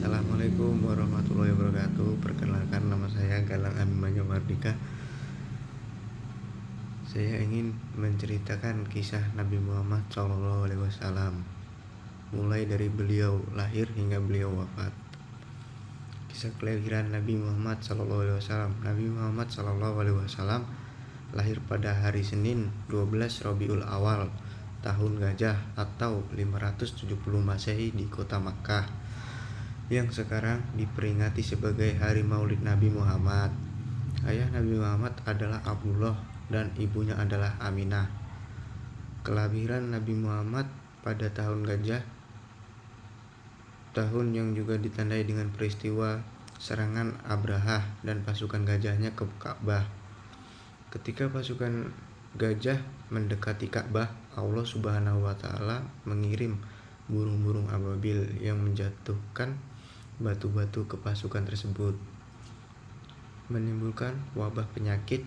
Assalamualaikum warahmatullahi wabarakatuh. Perkenalkan, nama saya Galang Abimanyu Mardika. Saya ingin menceritakan kisah Nabi Muhammad SAW, mulai dari beliau lahir hingga beliau wafat. Kisah kelahiran Nabi Muhammad SAW. Nabi Muhammad SAW lahir pada hari Senin 12 Rabiul Awal tahun Gajah atau 570 Masehi di kota Makkah, yang sekarang diperingati sebagai Hari Maulid Nabi Muhammad. Ayah Nabi Muhammad adalah Abdullah dan ibunya adalah Aminah. Kelahiran Nabi Muhammad pada tahun Gajah, tahun yang juga ditandai dengan peristiwa serangan Abrahah dan pasukan gajahnya ke Ka'bah. Ketika pasukan gajah mendekati Ka'bah, Allah Subhanahu wa Ta'ala mengirim burung-burung ababil yang menjatuhkan batu-batu ke pasukan tersebut, menimbulkan wabah penyakit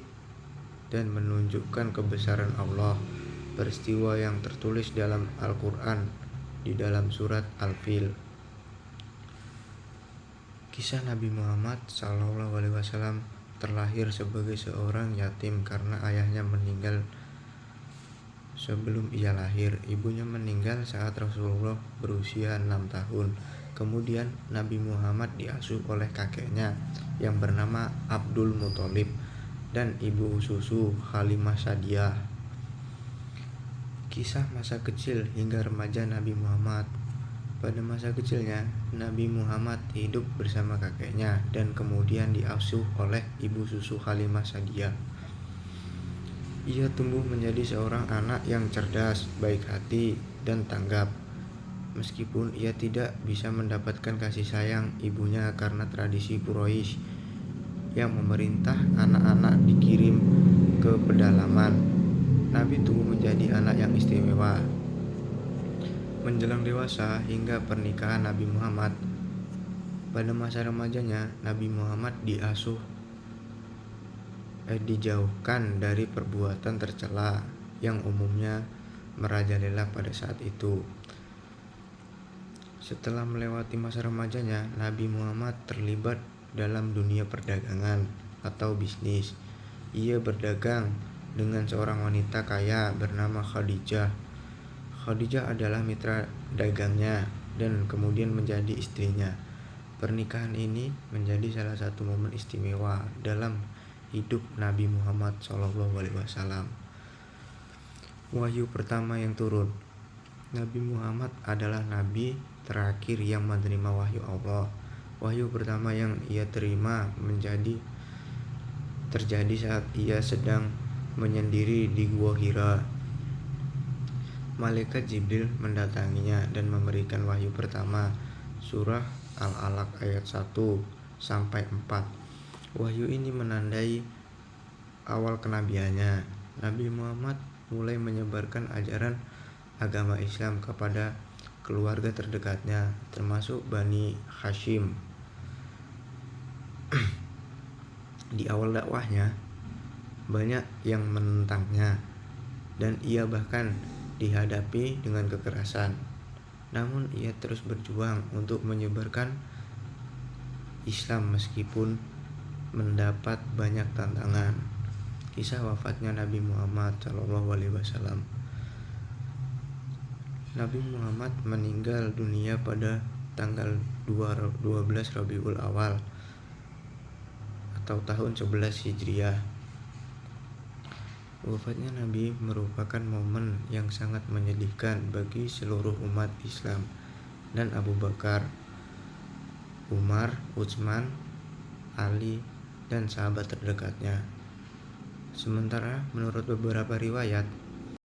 dan menunjukkan kebesaran Allah. Peristiwa yang tertulis dalam Al-Quran di dalam surat Al-Fil. Kisah Nabi Muhammad SAW terlahir sebagai seorang yatim karena ayahnya meninggal sebelum ia lahir. Ibunya meninggal saat Rasulullah berusia 6 tahun. Kemudian Nabi Muhammad diasuh oleh kakeknya yang bernama Abdul Muthalib dan ibu susu Halimah Sa'diyah. Kisah masa kecil hingga remaja Nabi Muhammad. Pada masa kecilnya, Nabi Muhammad hidup bersama kakeknya dan kemudian diasuh oleh ibu susu Halimah Sa'diyah. Ia tumbuh menjadi seorang anak yang cerdas, baik hati, dan tanggap. Meskipun ia tidak bisa mendapatkan kasih sayang ibunya karena tradisi Quraisy yang memerintah anak-anak dikirim ke pedalaman, Nabi tumbuh menjadi anak yang istimewa. Menjelang dewasa hingga pernikahan Nabi Muhammad, pada masa remajanya Nabi Muhammad dijauhkan dari perbuatan tercela yang umumnya merajalela pada saat itu. Setelah melewati masa remajanya, Nabi Muhammad terlibat dalam dunia perdagangan atau bisnis. Ia berdagang dengan seorang wanita kaya bernama Khadijah. Khadijah adalah mitra dagangnya dan kemudian menjadi istrinya. Pernikahan ini menjadi salah satu momen istimewa dalam hidup Nabi Muhammad SAW. Wahyu pertama yang turun. Nabi Muhammad adalah nabi terakhir yang menerima wahyu Allah. Wahyu pertama yang ia terima terjadi saat ia sedang menyendiri di Gua Hira. Malaikat Jibril mendatanginya dan memberikan wahyu pertama, surah Al-Alaq ayat 1-4. Wahyu ini menandai awal kenabiannya. Nabi Muhammad mulai menyebarkan ajaran agama Islam kepada keluarga terdekatnya, termasuk Bani Hashim. Di awal dakwahnya, banyak yang menentangnya dan ia bahkan dihadapi dengan kekerasan. Namun ia terus berjuang untuk menyebarkan Islam meskipun mendapat banyak tantangan. Kisah wafatnya Nabi Muhammad SAW. Nabi Muhammad meninggal dunia pada tanggal 12 Rabiul Awal atau tahun 11 Hijriah. Wafatnya Nabi merupakan momen yang sangat menyedihkan bagi seluruh umat Islam dan Abu Bakar, Umar, Utsman, Ali, dan sahabat terdekatnya. Sementara menurut beberapa riwayat,